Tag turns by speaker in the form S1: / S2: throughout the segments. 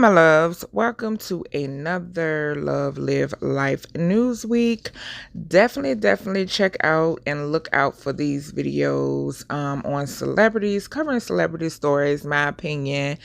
S1: my loves, welcome to another Love Live Life Newsweek. Definitely check out and look out for these videos on celebrities, covering celebrity stories, my opinion,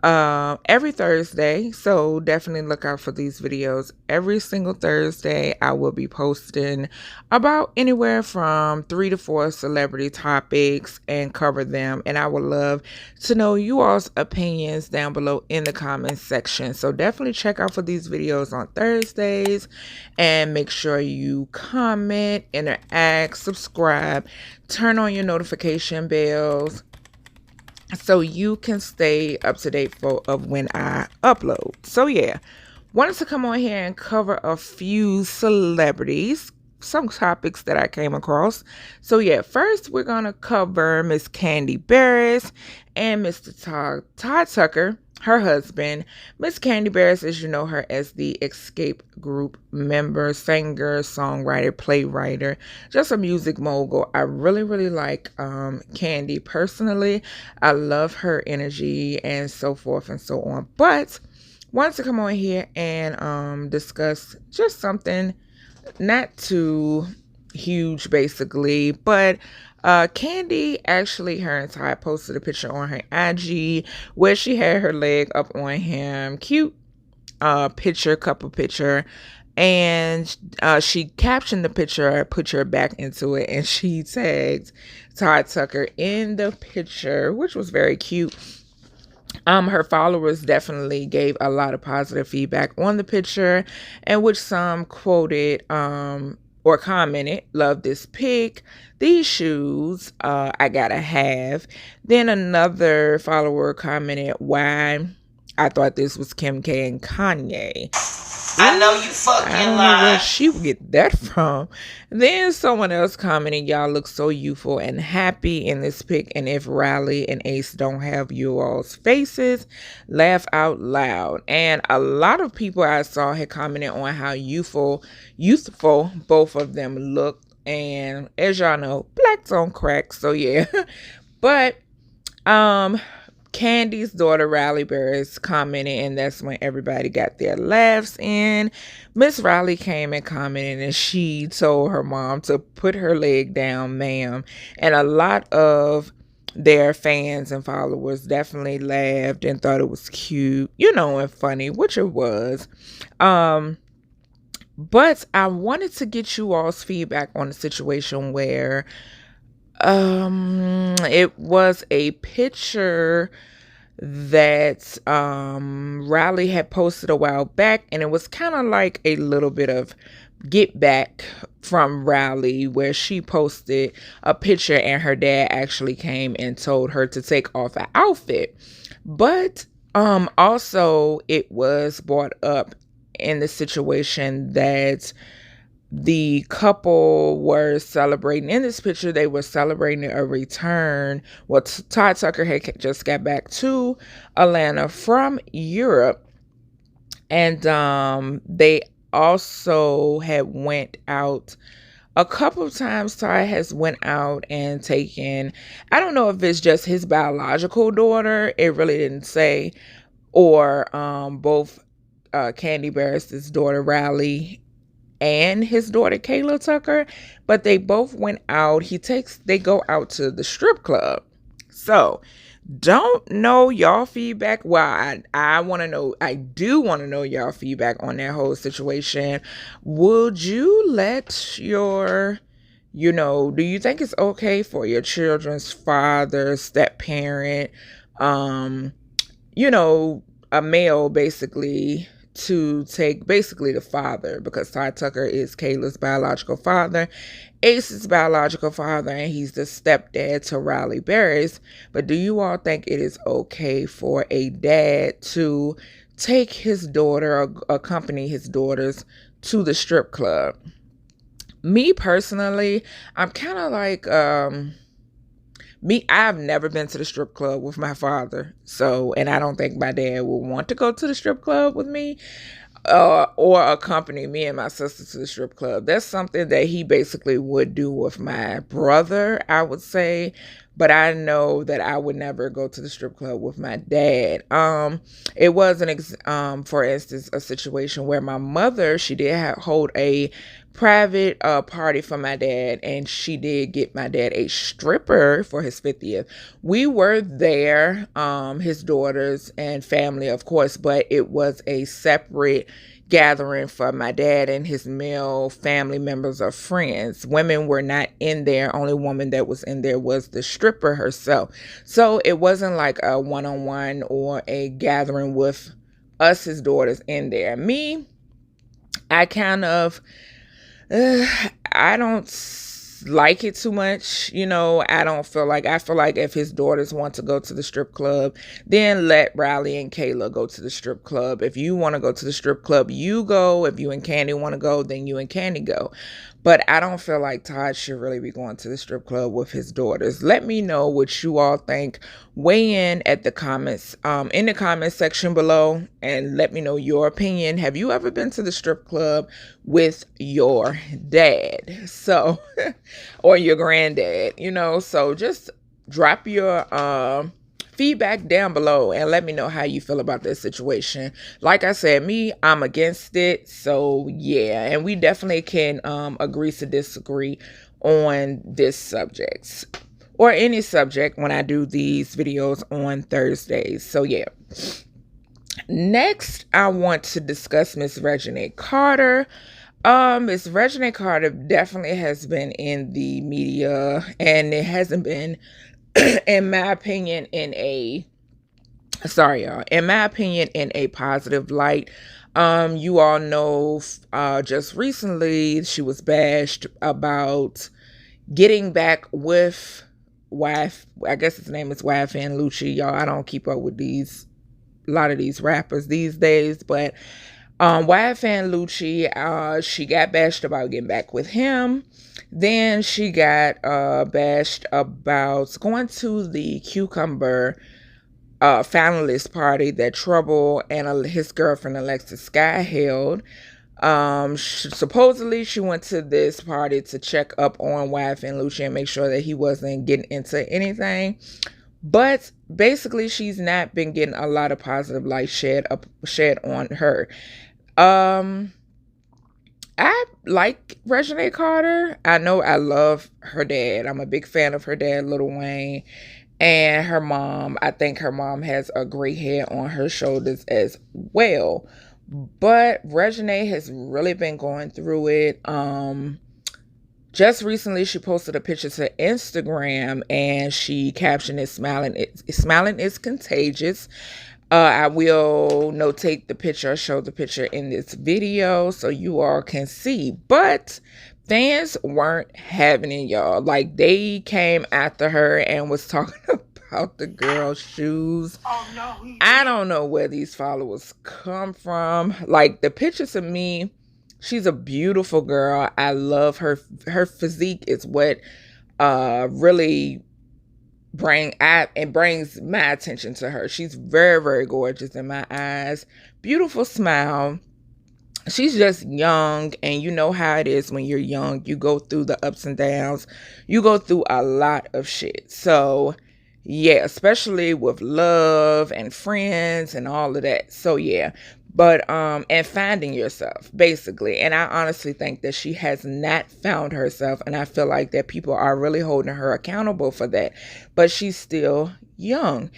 S1: every Thursday. So definitely look out for these videos. Every single Thursday I will be posting about anywhere from 3 to 4 celebrity topics and cover them, and I would love to know you all's opinions down below in the comments section. So definitely check out for these videos on Thursdays, and make sure you comment, interact, subscribe, turn on your notification bells so you can stay up to date of when I upload. So yeah, wanted to come on here and cover a few celebrities, some topics that I came across. So yeah, first we're gonna cover Miss Kandi Burruss and Mr. Todd Tucker, her husband. Miss Kandi Burruss, as you know her as the Escape Group member, singer, songwriter, playwright, just a music mogul. I really like Kandi personally. I love her energy and so forth and so on. But wanted to come on here and discuss just something not too huge basically, but Kandi, actually, her and Ty posted a picture on her IG where she had her leg up on him. Cute couple picture. And she captioned the picture, put her back into it, and she tagged Todd Tucker in the picture, which was very cute. Her followers definitely gave a lot of positive feedback on the picture, and which some quoted or commented, "Love this pic, these shoes, I gotta have." Then another follower commented, "Why, I thought this was Kim K and Kanye."
S2: I know you fucking
S1: I don't know where she would get that from. Then someone else commented, "Y'all look so youthful and happy in this pic, and if Riley and Ace don't have you all's faces, laugh out loud." And a lot of people I saw had commented on how youthful both of them looked. And as y'all know, black's on crack, so yeah. But Kandi's daughter Riley Burruss commented, and that's when everybody got their laughs in. Miss Riley came and commented, and she told her mom to put her leg down, ma'am. And a lot of their fans and followers definitely laughed and thought it was cute, and funny, which it was. But I wanted to get you all's feedback on the situation where it was a picture that Riley had posted a while back, and it was kind of like a little bit of get back from Riley, where she posted a picture and her dad actually came and told her to take off an outfit. But also it was brought up in the situation that the couple were celebrating. In this picture, they were celebrating a return. Well, Todd Tucker had just got back to Atlanta from Europe, and they also had went out a couple of times. Todd has went out and taken, I don't know if it's just his biological daughter, it really didn't say, or both Kandi Burruss' daughter Riley and his daughter Kayla Tucker, but they both went out. They go out to the strip club. So don't know y'all feedback. Well, I want to know, I do want to know y'all feedback on that whole situation. Would you let your, do you think it's okay for your children's father, step parent, a male basically, to take basically the father, because Todd Tucker is Kayla's biological father, Ace's biological father, and he's the stepdad to Riley Burruss. But do you all think it is okay for a dad to take his daughter or accompany his daughters to the strip club? Me personally, I'm kind of like, I've never been to the strip club with my father. So, and I don't think my dad would want to go to the strip club with me, or accompany me and my sister to the strip club. That's something that he basically would do with my brother, I would say. but I know that I would never go to the strip club with my dad. It was for instance, a situation where my mother, she did hold a private party for my dad, and she did get my dad a stripper for his 50th. We were there, his daughters and family, of course, but it was a separate gathering for my dad and his male family members or friends. Women were not in there. Only woman that was in there was the stripper herself. So it wasn't like a one-on-one or a gathering with us, his daughters, in there. Me, I kind of I don't like it too much. I feel like if his daughters want to go to the strip club, then let Riley and Kayla go to the strip club. If you want to go to the strip club, you go. If you and Kandi want to go, then you and Kandi go. But I don't feel like Todd should really be going to the strip club with his daughters. Let me know what you all think. Weigh in at the comments, in the comment section below, and let me know your opinion. Have you ever been to the strip club with your dad? So, or your granddad, so just drop your feedback down below and let me know how you feel about this situation. Like I said, I'm against it. So yeah, and we definitely can agree to disagree on this subject or any subject when I do these videos on Thursdays. So yeah. Next, I want to discuss Miss Reginae Carter. Miss Reginae Carter definitely has been in the media, and it hasn't been in my opinion, in a positive light. You all know, just recently she was bashed about getting back with I guess his name is YFN Lucci. Y'all, I don't keep up with a lot of these rappers these days, but YFN Lucci, she got bashed about getting back with him. Then she got bashed about going to the Cucumber finalist party that Trouble and his girlfriend Alexis Sky held. Supposedly she went to this party to check up on YFN Lucci and make sure that he wasn't getting into anything. But basically, she's not been getting a lot of positive light shed on her. I like Reginae Carter. I know I love her dad. I'm a big fan of her dad, Lil Wayne, and her mom. I think her mom has a great head on her shoulders as well. But Reginae has really been going through it. Just recently, she posted a picture to Instagram, and she captioned it, "Smiling is contagious." I will notate the picture, show the picture in this video so you all can see. But fans weren't having it, y'all. Like, they came after her and was talking about the girl's shoes. Oh, no. I don't know where these followers come from. Like, the picture to me, she's a beautiful girl. I love her. Her physique is what really brings my attention to her. She's very, very gorgeous in my eyes. Beautiful smile. She's just young, and you know how it is when you're young. You go through the ups and downs. You go through a lot of shit. So yeah, especially with love and friends and all of that. So yeah. But and finding yourself, basically. And I honestly think that she has not found herself, and I feel like that people are really holding her accountable for that. But she's still young.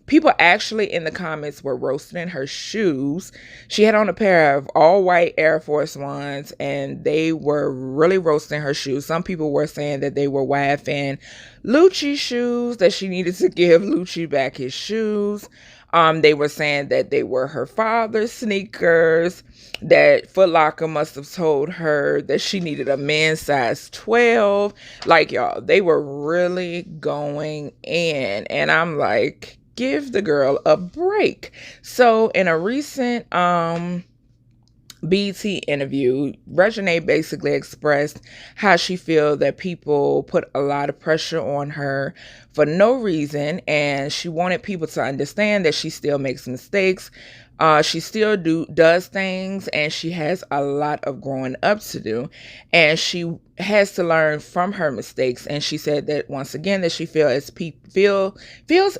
S1: People actually in the comments were roasting her shoes. She had on a pair of all white Air Force Ones, and they were really roasting her shoes. Some people were saying that they were YFN Lucci shoes, that she needed to give Lucci back his shoes. They were saying that they were her father's sneakers, that Foot Locker must have told her that she needed a men's size 12. Like, y'all, they were really going in. And I'm like, give the girl a break. So in a recent BT interview, Reginae basically expressed how she feels that people put a lot of pressure on her for no reason, and she wanted people to understand that she still makes mistakes. She still does things, and she has a lot of growing up to do, and she has to learn from her mistakes. And she said that once again that she feels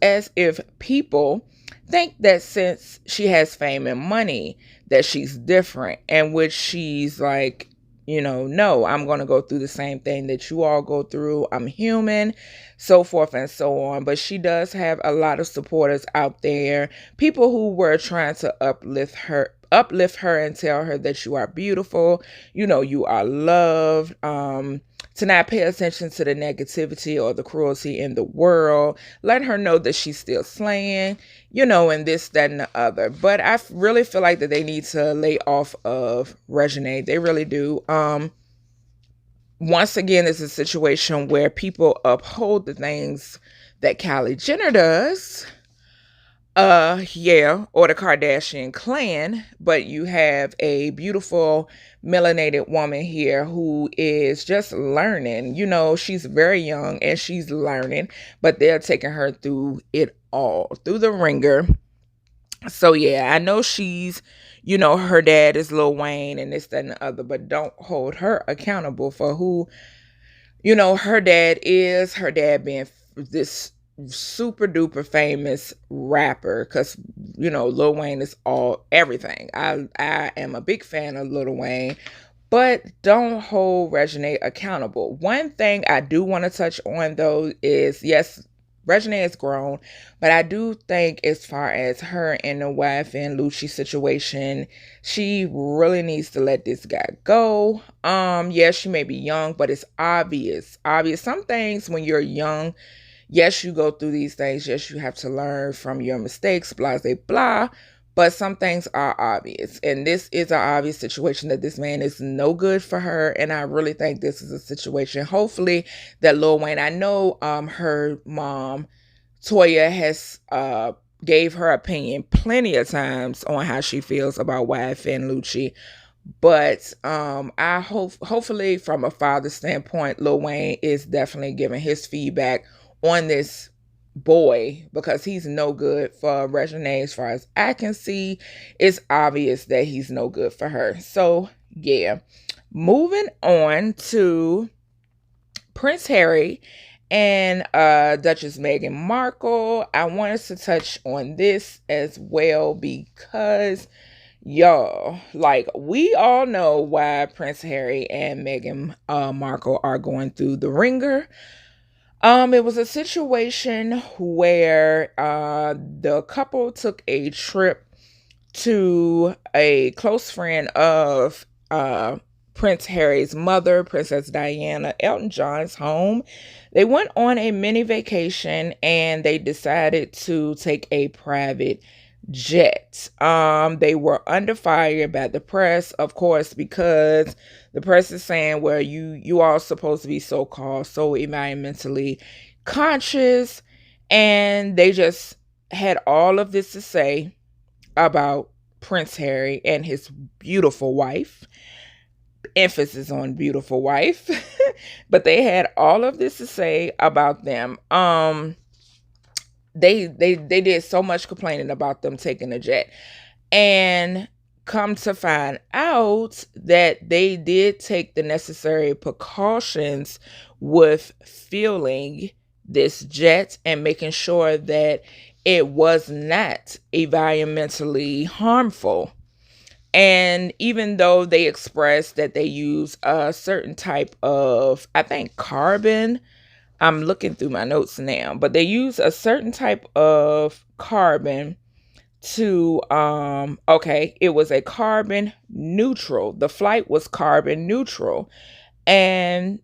S1: as if people think that since she has fame and money that she's different, and which she's like, no, I'm going to go through the same thing that you all go through. I'm human, so forth and so on. But she does have a lot of supporters out there, people who were trying to uplift her and tell her that you are beautiful, you are loved, to not pay attention to the negativity or the cruelty in the world, let her know that she's still slaying, and this, that, and the other. But I really feel like that they need to lay off of Reginae. They really do. Once again, it's a situation where people uphold the things that Kylie Jenner does, or the Kardashian clan, but you have a beautiful melanated woman here who is just learning. She's very young and she's learning, but they're taking her through it all, through the ringer. So yeah, I know she's, her dad is Lil Wayne and this, that, and the other, but don't hold her accountable for who, her dad is. Her dad being this super duper famous rapper, because Lil Wayne is everything. I am a big fan of Lil Wayne, but don't hold Reginae accountable. One thing I do want to touch on though is, yes, Reginae is grown, but I do think as far as her and the wife and Lucci situation, she really needs to let this guy go. Yes, she may be young, but it's obvious. Some things when you're young, yes, you go through these things. Yes, you have to learn from your mistakes, blah, blah, blah. But some things are obvious. And this is an obvious situation that this man is no good for her. And I really think this is a situation, hopefully, that Lil Wayne, I know her mom, Toya, has gave her opinion plenty of times on how she feels about YF and Lucci. But I hopefully from a father standpoint, Lil Wayne is definitely giving his feedback on this boy, because he's no good for Reginae. As far as I can see, it's obvious that he's no good for her. So yeah, moving on to Prince Harry and Duchess Meghan Markle. I wanted to touch on this as well because y'all, like, we all know why Prince Harry and Meghan Markle are going through the ringer. It was a situation where the couple took a trip to a close friend of Prince Harry's mother, Princess Diana, Elton John's home. They went on a mini vacation and they decided to take a private jet. They were under fire by the press, of course, because the press is saying, well, you all supposed to be so-called so environmentally conscious, and they just had all of this to say about Prince Harry and his beautiful wife. Emphasis on beautiful wife. But they had all of this to say about them. They did so much complaining about them taking a jet, and come to find out that they did take the necessary precautions with fueling this jet and making sure that it was not environmentally harmful. And even though they expressed that they use a certain type of, I think, carbon, I'm looking through my notes now, but they use a certain type of carbon to, it was a carbon neutral. The flight was carbon neutral, and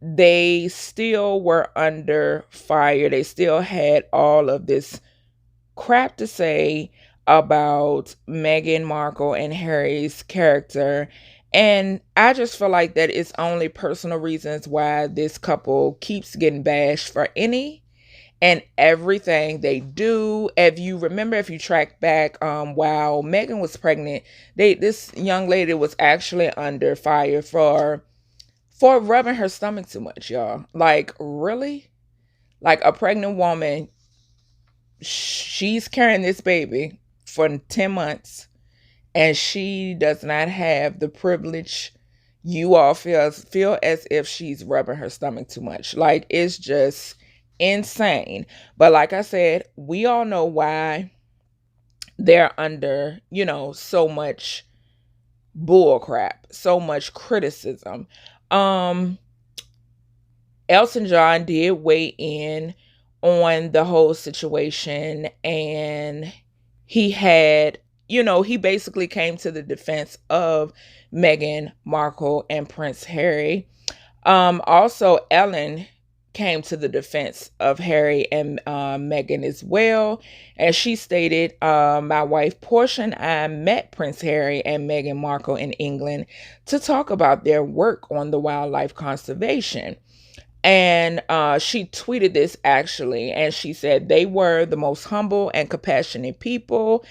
S1: they still were under fire. They still had all of this crap to say about Meghan Markle and Harry's character. And I just feel like that it's only personal reasons why this couple keeps getting bashed for any and everything they do. If you remember, if you track back, while Meghan was pregnant, this young lady was actually under fire for rubbing her stomach too much, y'all. Like, really? Like, a pregnant woman, she's carrying this baby for 10 months and she does not have the privilege. You all feel as if she's rubbing her stomach too much. Like, it's just insane. But like I said, we all know why they're under, so much bull crap, so much criticism. Elton John did weigh in on the whole situation, and he had, he basically came to the defense of Meghan Markle and Prince Harry. Also, Ellen came to the defense of Harry and Meghan as well. And she stated, my wife Portia and I met Prince Harry and Meghan Markle in England to talk about their work on the wildlife conservation. And she tweeted this actually, and she said they were the most humble and compassionate people.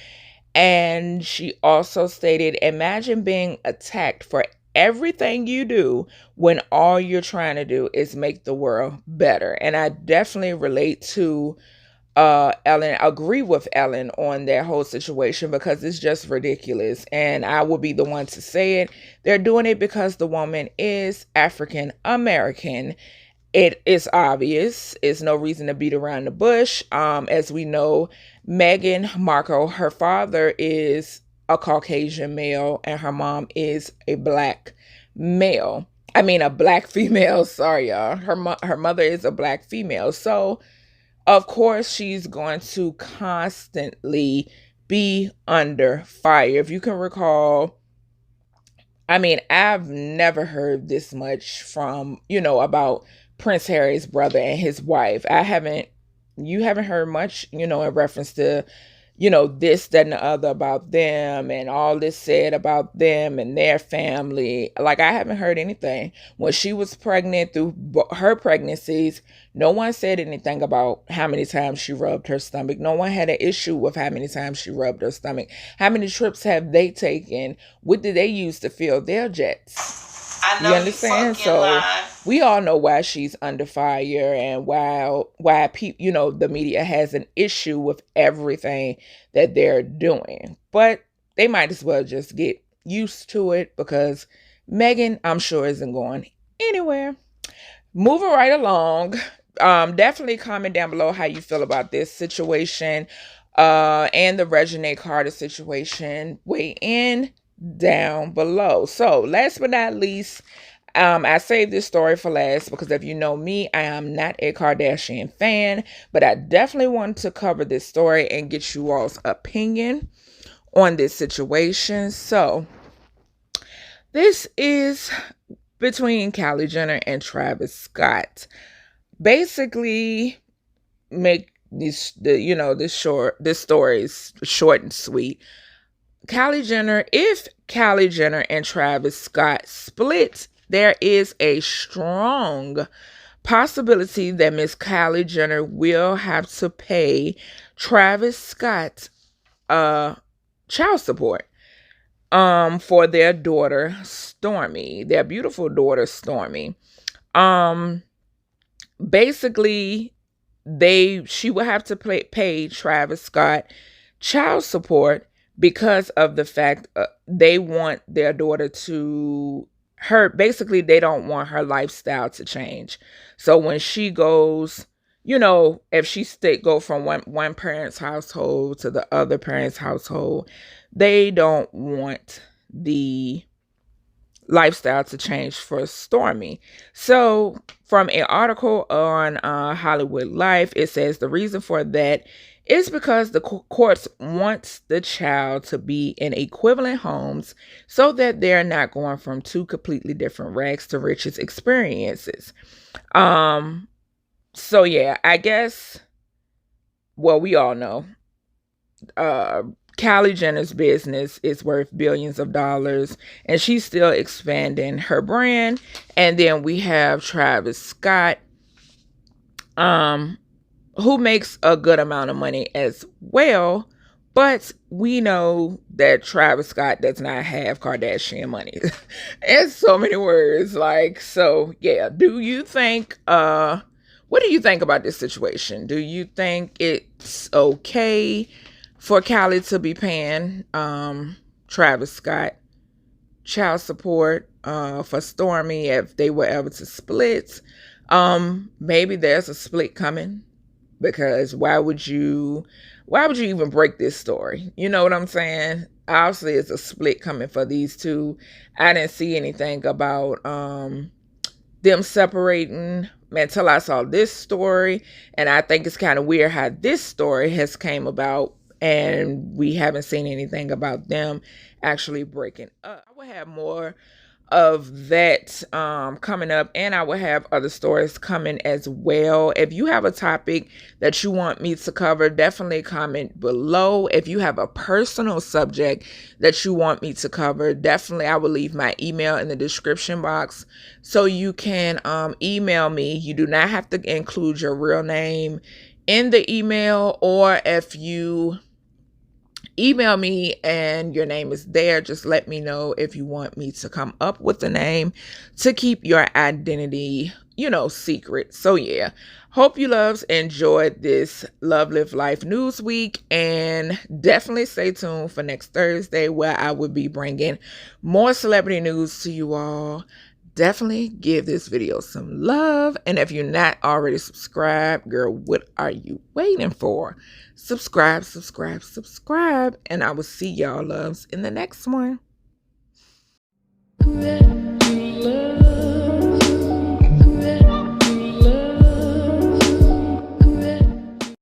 S1: And she also stated, imagine being attacked for everything you do when all you're trying to do is make the world better. And I definitely relate to Ellen, agree with Ellen on that whole situation, because it's just ridiculous. And I will be the one to say it. They're doing it because the woman is African American. It is obvious. It's no reason to beat around the bush. As we know, Meghan Markle, her father is a Caucasian male and her mom is a black male. I mean, a black female. Sorry, y'all. Her mother is a black female. So, of course, she's going to constantly be under fire. If you can recall, I mean, I've never heard this much from, about Prince Harry's brother and his wife. You haven't heard much, in reference to, this, that, and the other about them and all this said about them and their family. Like, I haven't heard anything. When she was pregnant, through her pregnancies, no one said anything about how many times she rubbed her stomach. No one had an issue with how many times she rubbed her stomach. How many trips have they taken? What did they use to fill their jets?
S2: I know, you understand? So
S1: we all know why she's under fire and why people, the media has an issue with everything that they're doing. But they might as well just get used to it, because Meghan, I'm sure, isn't going anywhere. Moving right along. Definitely comment down below how you feel about this situation and the Reginae Carter situation. Weigh in down below. So last but not least, I saved this story for last because if you know me, I am not a Kardashian fan, but I definitely wanted to cover this story and get you all's opinion on this situation. So this is between Kylie Jenner and Travis Scott. Basically, make this story is short and sweet. If Kylie Jenner and Travis Scott split, there is a strong possibility that Miss Kylie Jenner will have to pay Travis Scott child support for their daughter Stormy, their beautiful daughter Stormy. Basically, she will have to pay Travis Scott child support because of the fact they want their daughter basically they don't want her lifestyle to change. So when she goes, if she go from one parent's household to the other parent's household, they don't want the lifestyle to change for Stormy. So from an article on Hollywood Life, it says the reason for that is because the courts want the child to be in equivalent homes so that they're not going from two completely different rags to riches experiences. So yeah, I guess, well, we all know Kylie Jenner's business is worth billions of dollars and she's still expanding her brand. And then we have Travis Scott, who makes a good amount of money as well. But we know that Travis Scott does not have Kardashian money. In so many words. So yeah, what do you think about this situation? Do you think it's okay for Kylie to be paying Travis Scott child support for Stormy if they were ever to split. Maybe there's a split coming, because why would you even break this story? You know what I'm saying? Obviously it's a split coming for these two. I didn't see anything about them separating until I saw this story, and I think it's kind of weird how this story has came about and we haven't seen anything about them actually breaking up. I will have more of that coming up, and I will have other stories coming as well. If you have a topic that you want me to cover, definitely comment below. If you have a personal subject that you want me to cover, definitely I will leave my email in the description box so you can email me. You do not have to include your real name in the email, or if you email me and your name is there, just let me know if you want me to come up with a name to keep your identity, secret. So yeah, hope you loves enjoyed this Love Live Life Newsweek, and definitely stay tuned for next Thursday where I will be bringing more celebrity news to you all. Definitely give this video some love, and if you're not already subscribed, girl, what are you waiting for? Subscribe, and I will see y'all loves in the next one.